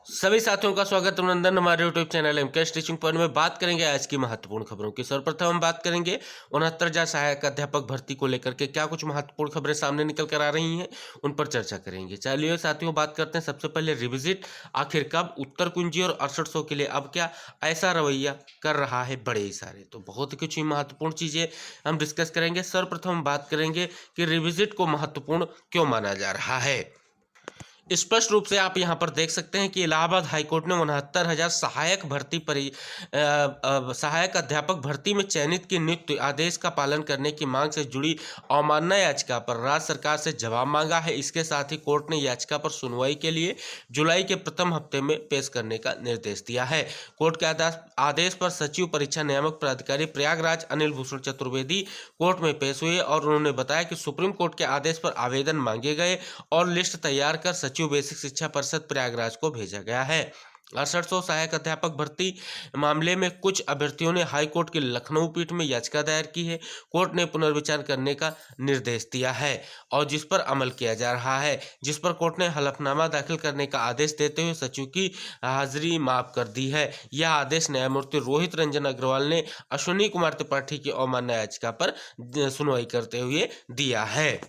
सभी साथियों का स्वागत अभिनंदन हमारे यूट्यूब चैनल एम के टीचिंग पॉइंट में। बात करेंगे आज की महत्वपूर्ण खबरों की। सर्वप्रथम हम बात करेंगे 69,000 सहायक अध्यापक भर्ती को लेकर के क्या कुछ महत्वपूर्ण खबरें सामने निकल कर आ रही हैं, उन पर चर्चा करेंगे। चलिए साथियों, बात करते हैं सबसे पहले रिविजिट आखिर कब, उत्तर कुंजी और 6800 के लिए अब क्या ऐसा रवैया कर रहा है बड़े इशारे। तो बहुत कुछ ही महत्वपूर्ण चीजें हम डिस्कस करेंगे। सर्वप्रथम हम बात करेंगे कि रिविजिट को महत्वपूर्ण क्यों माना जा रहा है। स्पष्ट रूप से आप यहां पर देख सकते हैं कि इलाहाबाद हाईकोर्ट ने 69,000 सहायक अध्यापक भर्ती में चयनित की नियुक्ति आदेश का पालन करने की मांग से जुड़ी अवमानना याचिका पर राज्य सरकार से जवाब मांगा है। इसके साथ ही कोर्ट ने याचिका पर सुनवाई के लिए जुलाई के प्रथम हफ्ते में पेश करने का निर्देश दिया है। कोर्ट के आदेश पर सचिव परीक्षा नियामक प्राधिकारी प्रयागराज अनिल भूषण चतुर्वेदी कोर्ट में पेश हुए और उन्होंने बताया कि सुप्रीम कोर्ट के आदेश पर आवेदन मांगे गए और लिस्ट तैयार कर सचिव बेसिक शिक्षा परिषद प्रयागराज को भेजा गया है। 6800 सहायक अध्यापक भर्ती मामले में कुछ अभ्यर्थियों ने हाई कोर्ट की लखनऊ पीठ में याचिका दायर की है। कोर्ट ने पुनर्विचार करने का निर्देश दिया है और जिस पर अमल किया जा रहा है, जिस पर कोर्ट ने हलफनामा दाखिल करने का आदेश देते हुए सचिव की हाजिरी माफ कर दी है। यह आदेश न्यायमूर्ति रोहित रंजन अग्रवाल ने अश्विनी कुमार त्रिपाठी की अवमानना याचिका पर सुनवाई करते हुए दिया है।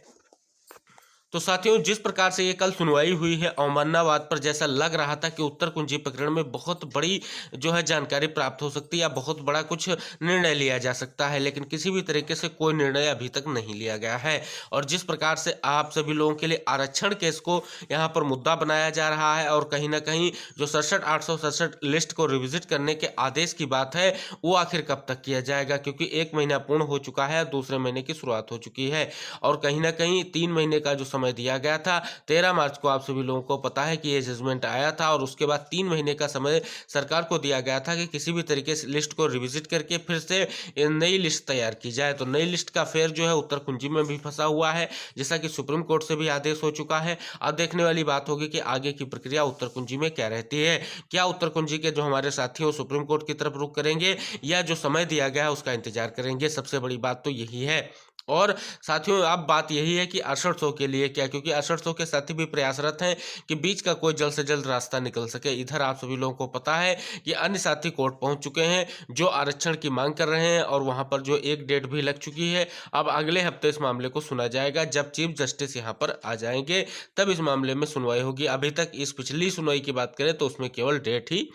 तो साथियों, जिस प्रकार से ये कल सुनवाई हुई है अवमाननावाद पर, जैसा लग रहा था कि उत्तर कुंजी प्रकरण में बहुत बड़ी जो है जानकारी प्राप्त हो सकती है या बहुत बड़ा कुछ निर्णय लिया जा सकता है, लेकिन किसी भी तरीके से कोई निर्णय अभी तक नहीं लिया गया है। और जिस प्रकार से आप सभी लोगों के लिए आरक्षण केस को यहाँ पर मुद्दा बनाया जा रहा है और कहीं ना कहीं जो 67,867 लिस्ट को रिविजिट करने के आदेश की बात है, वो आखिर कब तक किया जाएगा, क्योंकि 1 महीना पूर्ण हो चुका है, दूसरे महीने की शुरुआत हो चुकी है और कहीं ना कहीं 3 महीने का जो समय दिया गया था 13 मार्च को, आप सभी लोगों को पता है कि ये जजमेंट आया था और उसके बाद 3 महीने का समय सरकार को दिया गया था कि किसी भी तरीके से लिस्ट को रिविजिट करके फिर से नई लिस्ट तैयार की जाए। तो नई लिस्ट का फेर जो है उत्तर कुंजी में भी फंसा हुआ है, जैसा कि सुप्रीम कोर्ट से भी आदेश हो चुका है। अब देखने वाली बात होगी कि आगे की प्रक्रिया उत्तर कुंजी में क्या रहती है। क्या उत्तर कुंजी के जो हमारे साथी हैं सुप्रीम कोर्ट की तरफ रुख करेंगे या जो समय दिया गया है उसका इंतजार करेंगे। सबसे बड़ी बात तो यही है। और साथियों, अब बात यही है कि 6800 के लिए क्या, क्योंकि 6800 के साथी भी प्रयासरत हैं कि बीच का कोई जल्द से जल्द रास्ता निकल सके। इधर आप सभी लोगों को पता है कि अन्य साथी कोर्ट पहुंच चुके हैं जो आरक्षण की मांग कर रहे हैं और वहां पर जो एक डेट भी लग चुकी है। अब अगले हफ्ते इस मामले को सुना जाएगा। जब चीफ जस्टिस यहां पर आ जाएंगे तब इस मामले में सुनवाई होगी। अभी तक इस पिछली सुनवाई की बात करें तो उसमें केवल डेट ही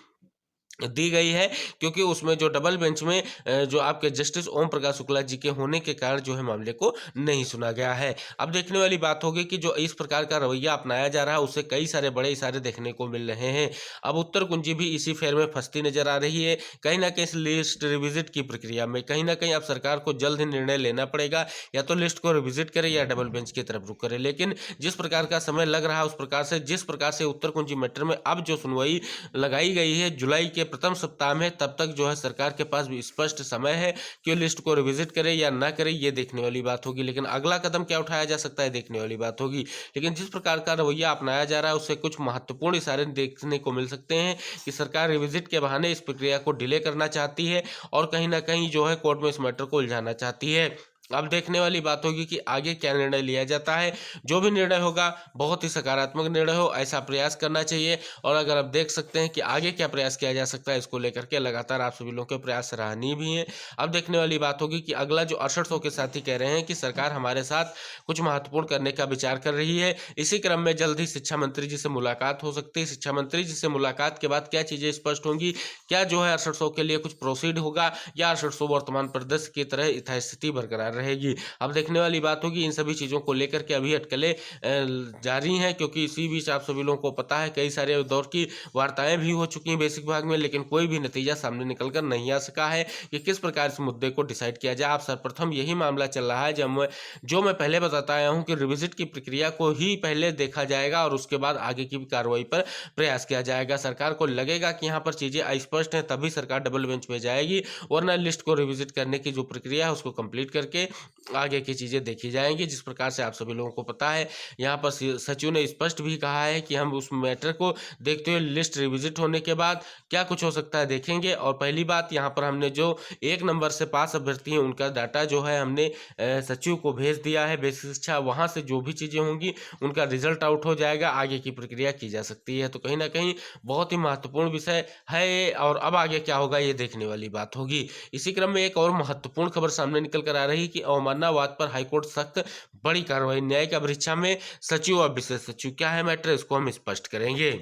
दी गई है, क्योंकि उसमें जो डबल बेंच में जो आपके जस्टिस ओम प्रकाश शुक्ला जी के होने के कारण जो है मामले को नहीं सुना गया है। अब देखने वाली बात होगी कि जो इस प्रकार का रवैया अपनाया जा रहा है उससे कई सारे बड़े इशारे देखने को मिल रहे हैं। अब उत्तर कुंजी भी इसी फेर में फंसती नजर आ रही है। कहीं ना कहीं इस लिस्ट रिविजिट की प्रक्रिया में कहीं ना कहीं अब सरकार को जल्द ही निर्णय लेना पड़ेगा, या तो लिस्ट को रिविजिट करे या डबल बेंच की तरफ रुख करे। लेकिन जिस प्रकार का समय लग रहा है उस प्रकार से, जिस प्रकार से उत्तर कुंजी मैटर में अब जो सुनवाई लगाई गई है जुलाई के प्रथम सप्ताह में, तब तक जो है सरकार के पास भी स्पष्ट समय है कि लिस्ट को रिविजिट करे या ना करे, ये देखने वाली बात होगी। लेकिन अगला कदम क्या उठाया जा सकता है देखने वाली बात होगी। लेकिन जिस प्रकार का रवैया अपनाया जा रहा है उससे कुछ महत्वपूर्ण इशारे देखने को मिल सकते हैं कि सरकार रिविजिट के बहाने इस प्रक्रिया को डिले करना चाहती है और कहीं ना कहीं जो है कोर्ट में इस मैटर को उलझाना चाहती है। अब देखने वाली बात होगी कि आगे क्या निर्णय लिया जाता है। जो भी निर्णय होगा बहुत ही सकारात्मक निर्णय हो, ऐसा प्रयास करना चाहिए। और अगर आप देख सकते हैं कि आगे क्या प्रयास किया जा सकता है इसको लेकर के लगातार आप सभी लोगों के प्रयास सराहनीय भी हैं। अब देखने वाली बात होगी कि अगला जो 6800 के साथी कह रहे हैं कि सरकार हमारे साथ कुछ महत्वपूर्ण करने का विचार कर रही है। इसी क्रम में जल्द ही शिक्षा मंत्री जी से मुलाकात हो सकती है। शिक्षा मंत्री जी से मुलाकात के बाद क्या चीजें स्पष्ट होंगी, क्या जो है 6800 के लिए कुछ प्रोसीड होगा या 6800 वर्तमान परिदृश्य की तरह यथास्थिति बरकरार रहेगी। अब देखने वाली बात होगी। इन सभी चीज़ों को लेकर के अभी अटकलें जारी हैं, क्योंकि इसी बीच आप सभी लोगों को पता है कई सारे दौर की वार्ताएं भी हो चुकी हैं बेसिक विभाग में, लेकिन कोई भी नतीजा सामने निकल कर नहीं आ सका है कि किस प्रकार इस मुद्दे को डिसाइड किया जाए। आप सर्वप्रथम यही मामला चल रहा है जो मैं पहले बताता आया हूँ कि रिविजिट की प्रक्रिया को ही पहले देखा जाएगा और उसके बाद आगे की कार्रवाई पर प्रयास किया जाएगा। सरकार को लगेगा कि यहाँ पर चीज़ें अस्पष्ट हैं तभी सरकार डबल बेंच पे जाएगी, वरना लिस्ट को रिविजिट करने की जो प्रक्रिया है उसको कंप्लीट करके करके आगे की चीज़ें देखी जाएंगी। जिस प्रकार से आप सभी लोगों को पता है, यहाँ पर सचिव ने स्पष्ट भी कहा है कि हम उस मैटर को देखते हुए लिस्ट रिविजिट होने के बाद क्या कुछ हो सकता है देखेंगे। और पहली बात, यहाँ पर हमने जो 1 नंबर से पास अभ्यर्थी हैं उनका डाटा जो है हमने सचिव को भेज दिया है। बेसिक शिक्षा वहाँ से जो भी चीज़ें होंगी उनका रिजल्ट आउट हो जाएगा, आगे की प्रक्रिया की जा सकती है। तो कहीं ना कहीं बहुत ही महत्वपूर्ण विषय है और अब आगे क्या होगा ये देखने वाली बात होगी। इसी क्रम में एक और महत्वपूर्ण खबर सामने निकल कर आ रही कि अवमाननावाद पर हाईकोर्ट सख्त, बड़ी कार्रवाई। न्यायिक परीक्षा में सचिव और विशेष सचिव, क्या है मैटर, इसको हम स्पष्ट करेंगे।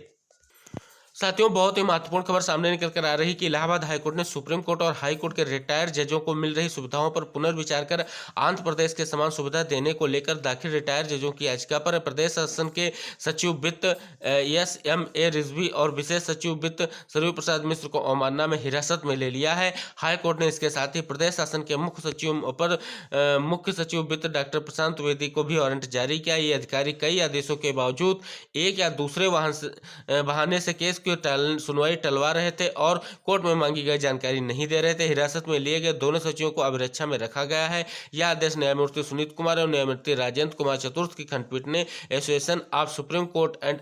साथियों, बहुत ही महत्वपूर्ण खबर सामने निकल कर आ रही कि इलाहाबाद हाईकोर्ट ने सुप्रीम कोर्ट और हाई कोर्ट के रिटायर्ड जजों को मिल रही सुविधाओं पर पुनर्विचार कर आंध्र प्रदेश के समान सुविधा देने को लेकर दाखिल रिटायर्ड जजों की याचिका पर प्रदेश शासन के सचिव वित्त SMA रिजवी और विशेष सचिव वित्त सरयू प्रसाद मिश्र को अवमानना में हिरासत में ले लिया है। हाईकोर्ट ने इसके साथ ही प्रदेश शासन के मुख्य सचिव वित्त डॉक्टर प्रशांत द्विवेदी को भी वारंट जारी किया। ये अधिकारी कई आदेशों के बावजूद एक या दूसरे बहाने से केस की सुनवाई टलवा रहे थे और कोर्ट में मांगी गई जानकारी नहीं दे रहे थे। हिरासत में लिए गए दोनों सचिवों को अभिरक्षा में रखा गया है। यह आदेश न्यायमूर्ति सुनीत कुमार और न्यायमूर्ति राजेंद्र कुमार चतुर्थ की खंडपीठ ने association of supreme court and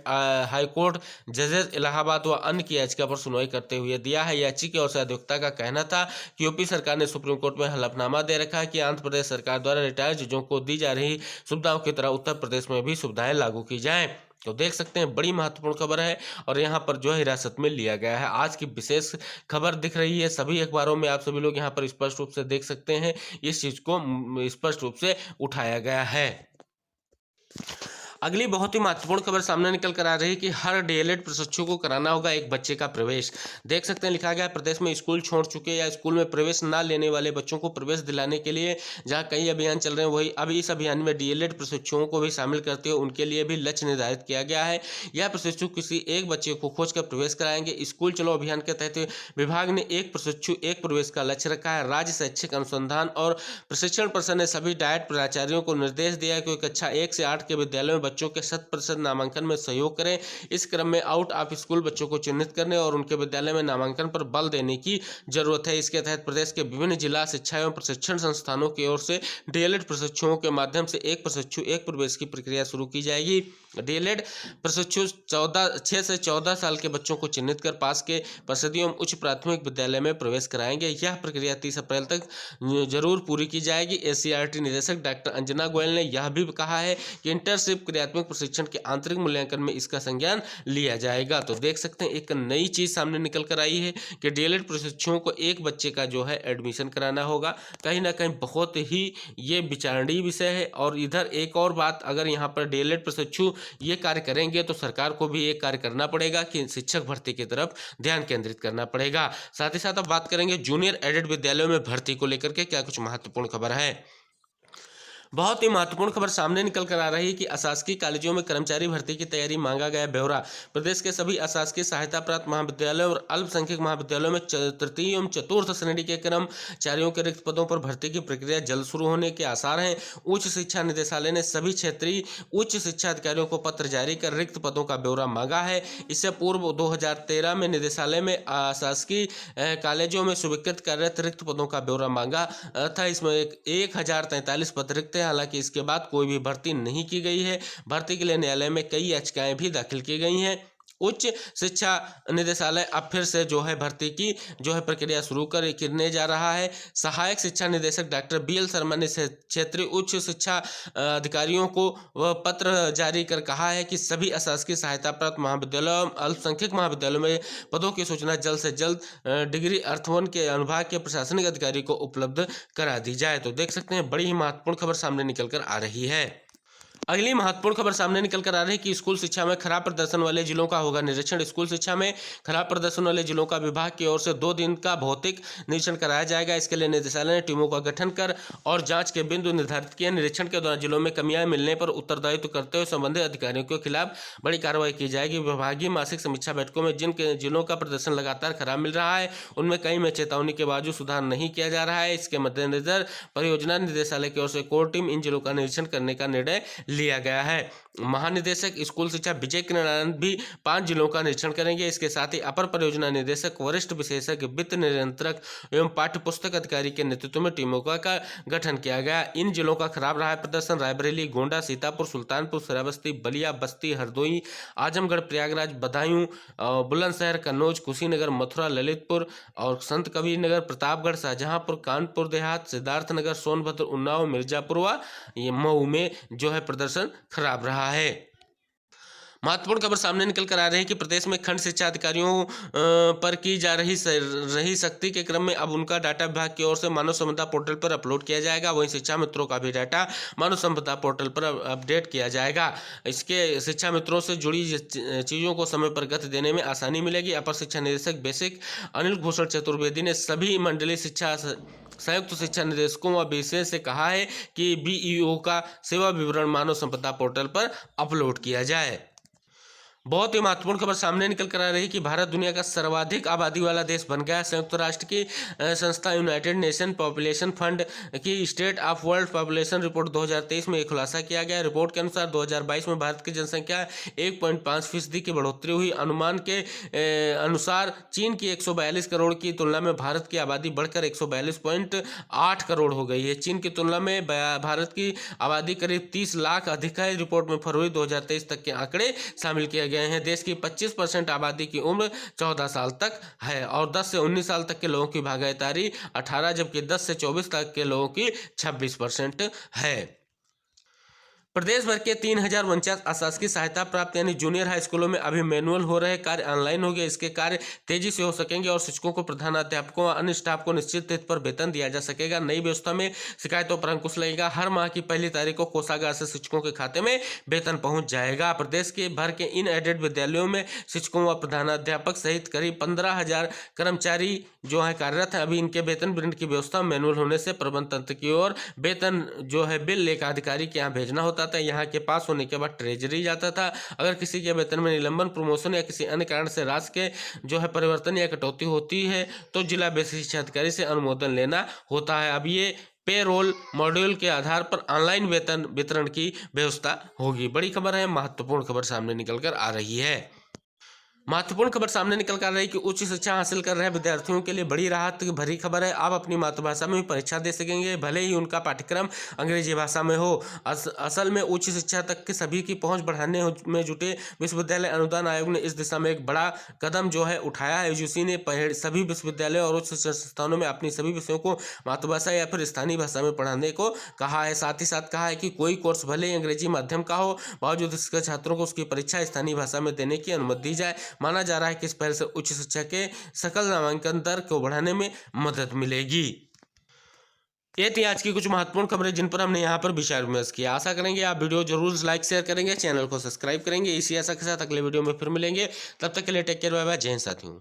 high court जजेस इलाहाबाद व अन्य की याचिका पर सुनवाई करते हुए दिया है। याचिका की ओर से अधिवक्ता का कहना था कि यूपी सरकार ने सुप्रीम कोर्ट में हलफनामा दे रखा है कि आंध्र प्रदेश सरकार द्वारा रिटायर्ड जजों को दी जा रही सुविधाओं की तरह उत्तर प्रदेश में भी सुविधाएं लागू की जाएं। तो देख सकते हैं, बड़ी महत्वपूर्ण खबर है और यहाँ पर जो है हिरासत में लिया गया है। आज की विशेष खबर दिख रही है सभी अखबारों में, आप सभी लोग यहाँ पर स्पष्ट रूप से देख सकते हैं। इस चीज को स्पष्ट रूप से उठाया गया है। अगली बहुत ही महत्वपूर्ण खबर सामने निकल कर आ रही है कि हर DLED प्रशिक्षु को कराना होगा एक बच्चे का प्रवेश। देख सकते हैं, लिखा गया है प्रदेश में स्कूल छोड़ चुके या स्कूल में प्रवेश ना लेने वाले बच्चों को प्रवेश दिलाने के लिए जहां कई अभियान चल रहे हैं, वही अब इस अभियान में DLED प्रशिक्षुओं को भी शामिल करते हुए उनके लिए भी लक्ष्य निर्धारित किया गया है। यह प्रशिक्षु किसी एक बच्चे को खोज कर प्रवेश कराएंगे। स्कूल चलो अभियान के तहत विभाग ने एक प्रशिक्षु एक प्रवेश का लक्ष्य रखा है। राज्य शैक्षिक अनुसंधान और प्रशिक्षण परिषद ने सभी डायट प्राचार्यों को निर्देश दिया है कि कक्षा 1 से 8 के विद्यालयों में बच्चों के 100% नामांकन में सहयोग करें। इस क्रम में आउट ऑफ स्कूल बच्चों को चिन्हित करने और उनके विद्यालय में नामांकन पर बल देने की जरूरत है। इसके तहत प्रदेश के विभिन्न जिला शिक्षा एवं प्रशिक्षण संस्थानों की ओर से DLED प्रशिक्षुओं के माध्यम से एक प्रशिक्षु एक प्रवेश की प्रक्रिया शुरू की जाएगी। DLED प्रशिक्षु 6 से 14 साल के बच्चों को चिन्हित कर पास के परिषदीय एवं उच्च प्राथमिक विद्यालय में प्रवेश कराएंगे। यह प्रक्रिया 30 अप्रैल तक जरूर पूरी की जाएगी। SCERT निदेशक डॉक्टर अंजना गोयल ने यह भी कहा है कि इंटर्नशिप क्रियात्मक प्रशिक्षण के आंतरिक मूल्यांकन में इसका संज्ञान लिया जाएगा। तो देख सकते हैं, एक नई चीज सामने निकल कर आई है कि DLED प्रशिक्षुओं को एक बच्चे का जो है एडमिशन कराना होगा। कहीं ना कहीं बहुत ही ये विचारणीय विषय है। और इधर एक और बात, अगर यहाँ पर DLED प्रशिक्षु ये कार्य करेंगे तो सरकार को भी एक कार्य करना पड़ेगा कि शिक्षक भर्ती की तरफ ध्यान केंद्रित करना पड़ेगा। साथ ही साथ अब बात करेंगे जूनियर एडेड विद्यालयों में भर्ती को लेकर के क्या कुछ महत्वपूर्ण खबर है। बहुत ही महत्वपूर्ण खबर सामने निकल कर आ रही है कि अशासकीय कॉलेजों में कर्मचारी भर्ती की तैयारी, मांगा गया ब्यौरा। प्रदेश के सभी अशासकीय सहायता प्राप्त महाविद्यालयों और अल्पसंख्यक महाविद्यालयों में तृतीय एवं चतुर्थ श्रेणी के कर्मचारियों के रिक्त पदों पर भर्ती की प्रक्रिया जल्द शुरू होने के आसार हैं। उच्च शिक्षा निदेशालय ने सभी क्षेत्रीय उच्च शिक्षा अधिकारियों को पत्र जारी कर रिक्त पदों का ब्यौरा मांगा है। इससे पूर्व 2013 में निदेशालय में अशासकीय कॉलेजों में स्वीकृत कार्यरत रिक्त पदों का ब्यौरा मांगा था। इसमें 1043 पद रिक्त, हालांकि इसके बाद कोई भी भर्ती नहीं की गई है। भर्ती के लिए न्यायालय में कई याचिकाएं भी दाखिल की गई हैं। उच्च शिक्षा निदेशालय अब फिर से जो है भर्ती की जो है प्रक्रिया शुरू करने जा रहा है। सहायक शिक्षा निदेशक डॉक्टर BL शर्मा ने क्षेत्रीय उच्च शिक्षा अधिकारियों को पत्र जारी कर कहा है कि सभी अशासकीय सहायता प्राप्त महाविद्यालयों अल्पसंख्यक महाविद्यालयों में पदों की सूचना जल्द से जल्द डिग्री अर्थ 1 के अनुभाग के प्रशासनिक अधिकारी को उपलब्ध करा दी जाए। तो देख सकते हैं, बड़ी ही महत्वपूर्ण खबर सामने निकल कर आ रही है। अगली महत्वपूर्ण खबर सामने निकल कर आ रही है कि स्कूल शिक्षा में खराब प्रदर्शन वाले जिलों का होगा निरीक्षण। स्कूल शिक्षा में खराब प्रदर्शन वाले जिलों का विभाग की ओर से 2 दिन का भौतिक निरीक्षण कराया जाएगा। इसके लिए निदेशालय ने टीमों का गठन कर और जांच के बिंदु निर्धारित किए। निरीक्षण के दौरान जिलों में कमियां मिलने पर उत्तरदायित्व करते हुए संबंधित अधिकारियों के खिलाफ बड़ी कार्रवाई की जाएगी। विभागीय मासिक समीक्षा बैठकों में जिन जिलों का प्रदर्शन लगातार खराब मिल रहा है, उनमें कई में चेतावनी के बावजूद सुधार नहीं किया जा रहा है। इसके मद्देनजर परियोजना निदेशालय की ओर से कोर टीम इन जिलों का निरीक्षण करने का निर्णय लिया गया है। महानिदेशक स्कूल शिक्षा विजय किरण आनंद भी 5 जिलों का निरीक्षण करेंगे। इसके साथ ही अपर परियोजना निदेशक, वरिष्ठ विशेषज्ञ, वित्त नियंत्रक एवं पाठ्य पुस्तक अधिकारी के नेतृत्व में टीमों का गठन किया गया। इन जिलों का खराब रहा है प्रदर्शन। रायबरेली, गोंडा, सीतापुर, सुल्तानपुर, श्रावस्ती, बलिया, बस्ती, हरदोई, आजमगढ़, प्रयागराज, बदायूं, बुलंदशहर, कन्नौज, कुशीनगर, मथुरा, ललितपुर और संत कबीर नगर, प्रतापगढ़, शाहजहांपुर, कानपुर देहात, सिद्धार्थनगर, सोनभद्र, उन्नाव, मिर्जापुर व मऊ में जो है प्रदर्शन खराब रहा है। महत्वपूर्ण खबर सामने निकल कर आ रही है कि प्रदेश में खंड शिक्षा अधिकारियों पर की जा रही सख्ती के क्रम में अब उनका डाटा विभाग की ओर से मानव संपदा पोर्टल पर अपलोड किया जाएगा। वहीं शिक्षा मित्रों का भी डाटा मानव संपदा पोर्टल पर अपडेट किया जाएगा। इसके शिक्षा मित्रों से जुड़ी चीज़ों को समय पर गति देने में आसानी मिलेगी। अपर शिक्षा निदेशक बेसिक अनिल भूषण चतुर्वेदी ने सभी मंडलीय शिक्षा संयुक्त शिक्षा निदेशकों व बीसीएस से कहा है कि बीईओ का सेवा विवरण मानव संपदा पोर्टल पर अपलोड किया जाए। बहुत ही महत्वपूर्ण खबर सामने निकल कर आ रही है कि भारत दुनिया का सर्वाधिक आबादी वाला देश बन गया। संयुक्त राष्ट्र की संस्था यूनाइटेड नेशन पॉपुलेशन फंड की state of world population report 2023 में एक खुलासा किया गया। रिपोर्ट के अनुसार 2022 में भारत की जनसंख्या 1.5% की बढ़ोतरी हुई। अनुमान के अनुसार चीन की 142 करोड़ की तुलना में भारत की आबादी बढ़कर 142.8 करोड़ हो गई है। चीन की तुलना में भारत की आबादी करीब 30 लाख अधिक है। रिपोर्ट में फरवरी 2023 तक के आंकड़े शामिल किए गए हैं। देश की 25% आबादी की उम्र 14 साल तक है और 10 से 19 साल तक के लोगों की भागीदारी 18, जबकि 10 से 24 तक के लोगों की 26% है। प्रदेश भर के 3049 अशासकीय सहायता प्राप्त यानी जूनियर हाई स्कूलों में अभी मैनुअल हो रहे कार्य ऑनलाइन हो गए। इसके कार्य तेजी से हो सकेंगे और शिक्षकों को, प्रधानाध्यापकों व अन्य स्टाफ को निश्चित तिथि पर वेतन दिया जा सकेगा। नई व्यवस्था में शिकायतों पर अंकुश लगेगा। हर माह की पहली तारीख को कोषागार से शिक्षकों के खाते में वेतन पहुंच जाएगा। प्रदेश के भर के इन एडेड विद्यालयों में शिक्षकों व प्रधानाध्यापक सहित करीब 15,000 कर्मचारी जो है कार्यरत है। अभी इनके वेतन प्रिंट की व्यवस्था मैनुअल होने से प्रबंध तंत्र की ओर वेतन जो है बिल लेखा अधिकारी के यहाँ भेजना होता था। यहाँ के पास होने के बाद ट्रेजरी जाता था। अगर किसी के वेतन में निलंबन, प्रमोशन या किसी अन्य कारण से राशि के जो है परिवर्तन या कटौती होती है तो जिला बेसिक शिक्षा अधिकारी से अनुमोदन लेना होता है। अब ये पेरोल मॉड्यूल के आधार पर ऑनलाइन वेतन वितरण की व्यवस्था होगी। बड़ी खबर है, महत्वपूर्ण खबर सामने निकल कर आ रही है। महत्वपूर्ण खबर सामने निकल कर रही है कि उच्च शिक्षा हासिल कर रहे विद्यार्थियों के लिए बड़ी राहत भरी खबर है। आप अपनी मातृभाषा में भी परीक्षा दे सकेंगे, भले ही उनका पाठ्यक्रम अंग्रेजी भाषा में हो। असल में उच्च शिक्षा तक के सभी की पहुंच बढ़ाने में जुटे विश्वविद्यालय अनुदान आयोग ने इस दिशा में एक बड़ा कदम जो है उठाया है। यूजीसी ने सभी विश्वविद्यालयों और उच्च शिक्षा संस्थानों में अपनी सभी विषयों को मातृभाषा या फिर स्थानीय भाषा में पढ़ाने को कहा है। साथ ही साथ कहा है कि कोई कोर्स भले ही अंग्रेजी माध्यम का हो, बावजूद इसके छात्रों को उसकी परीक्षा स्थानीय भाषा में देने की अनुमति दी जाए। माना जा रहा है कि इस पहल से उच्च शिक्षा के सकल नामांकन दर को बढ़ाने में मदद मिलेगी। ये थी आज की कुछ महत्वपूर्ण खबरें जिन पर हमने यहाँ पर विचार विमर्श किया। आशा करेंगे आप वीडियो जरूर लाइक शेयर करेंगे, चैनल को सब्सक्राइब करेंगे। इसी आशा के साथ अगले वीडियो में फिर मिलेंगे। तब तक के लिए टेक केयर, बाय बाय, जय हिंद साथियों।